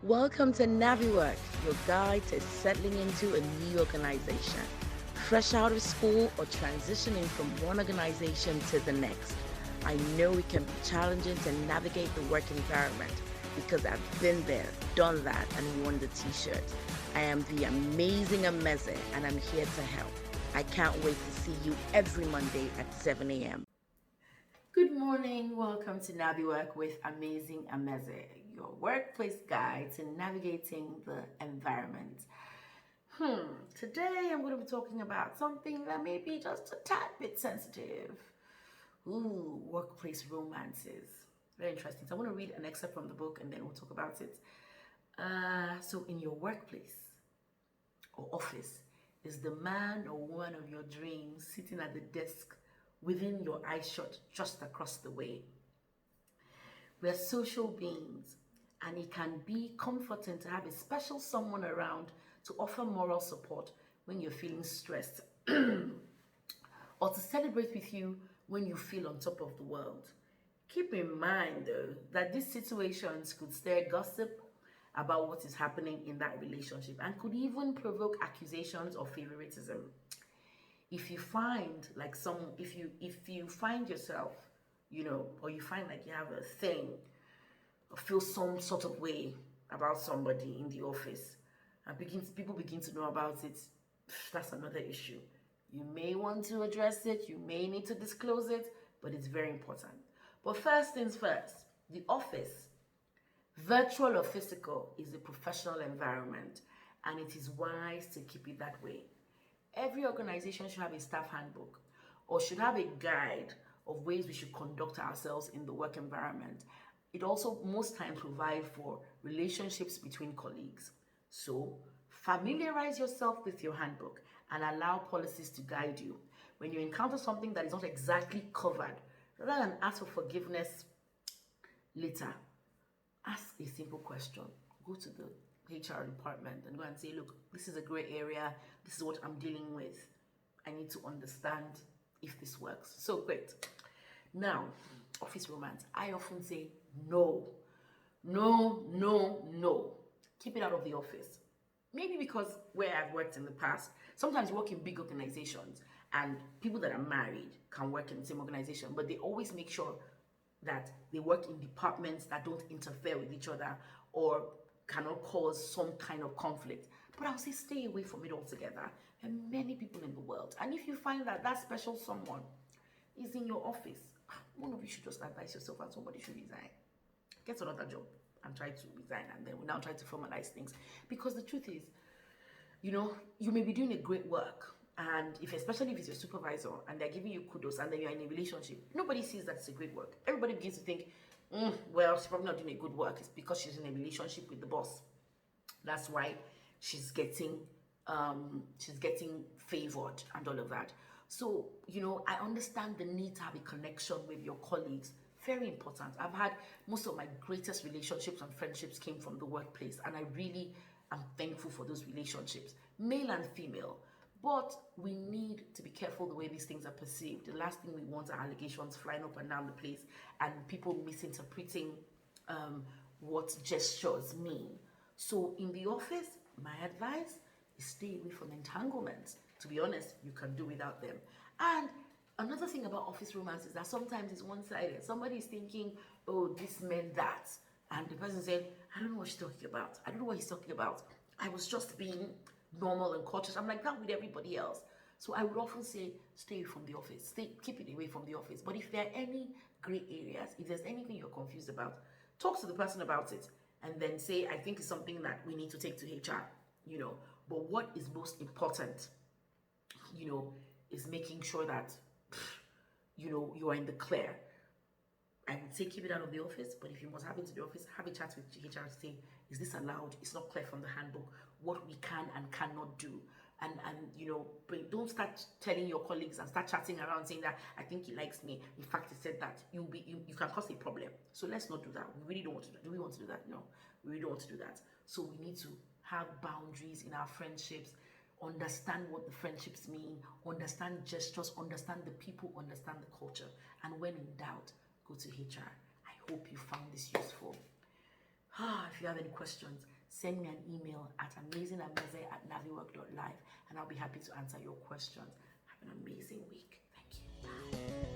Welcome to NaviWork, your guide to settling into a new organization. Fresh out of school or transitioning from one organization to the next. I know it can be challenging to navigate the work environment because I've been there, done that, and worn the t-shirt. I am the amazing Ameze and I'm here to help. I can't wait to see you every Monday at 7 a.m. Good morning. Welcome to NaviWork with Amazing Ameze, your workplace guide to navigating the environment. Today I'm going to be talking about something that may be just a tad bit sensitive. Workplace romances. Very interesting. So I'm going to read an excerpt from the book and then we'll talk about it. So in your workplace or office, is the man or woman of your dreams sitting at the desk within your eye shot just across the way? We're social beings, and it can be comforting to have a special someone around to offer moral support when you're feeling stressed or to celebrate with you when you feel on top of the world. Keep in mind, though, that these situations could stir gossip about what is happening in that relationship and could even provoke accusations of favoritism. If you find like if you find yourself, or you find like you have a thing or feel some sort of way about somebody in the office and people begin to know about it, that's another issue. You may want to address it, you may need to disclose it, but it's very important. But first things first, the office, virtual or physical, is a professional environment and it is wise to keep it that way. Every organization should have a staff handbook or should have a guide of ways we should conduct ourselves in the work environment. It also most times provides for relationships between colleagues. So familiarize yourself with your handbook and allow policies to guide you. When you encounter something that is not exactly covered, rather than ask for forgiveness later, ask a simple question. Go to the HR department and go and say, look, this is a gray area. This is what I'm dealing with. I need to understand if this works. So great. Now, office romance. I often say no. No, no, no. Keep it out of the office. Maybe because where I've worked in the past, sometimes you work in big organizations and people that are married can work in the same organization, but they always make sure that they work in departments that don't interfere with each other or cannot cause some kind of conflict. But I'll say stay away from it altogether. And many people in the world. And if you find that that special someone is in your office, one of you should just advise yourself and somebody should resign. Get another job and try to resign, and then we now try to formalize things. Because the truth is, you may be doing a great work, and especially if it's your supervisor and they're giving you kudos and then you're in a relationship, nobody sees that it's a great work. Everybody begins to think, well, she's probably not doing a good work. It's because she's in a relationship with the boss. That's why she's getting favored and all of that. So, I understand the need to have a connection with your colleagues. Very important. I've had most of my greatest relationships and friendships came from the workplace, and I really am thankful for those relationships, male and female. But we need to be careful the way these things are perceived. The last thing we want are allegations flying up and down the place and people misinterpreting what gestures mean. So in the office, my advice is stay away from entanglements. To be honest, you can do without them. And another thing about office romance is that sometimes it's one-sided. Somebody is thinking, oh, this meant that. And the person said, I don't know what she's talking about. I don't know what he's talking about. I was just being normal and cautious. I'm like that with everybody else. So I would often say, stay away from the office. Keep it away from the office. But if there are any gray areas, if there's anything you're confused about, talk to the person about it. And then say, I think it's something that we need to take to HR, But what is most important, is making sure that, you are in the clear. I would say keep it out of the office, but if you must have it to the office, have a chat with HR to say, is this allowed? It's not clear from the handbook what we can and cannot do. And don't start telling your colleagues and start chatting around saying that I think he likes me. In fact, he said that you can cause a problem. So let's not do that. We really don't want to do that. Do we want to do that? No, we really don't want to do that. So we need to have boundaries in our friendships, understand what the friendships mean, understand gestures, understand the people, understand the culture. And when in doubt, go to HR. I hope you found this useful. If you have any questions, send me an email at amazingameze@naviwork.live and I'll be happy to answer your questions. Have an amazing week. Thank you. Bye.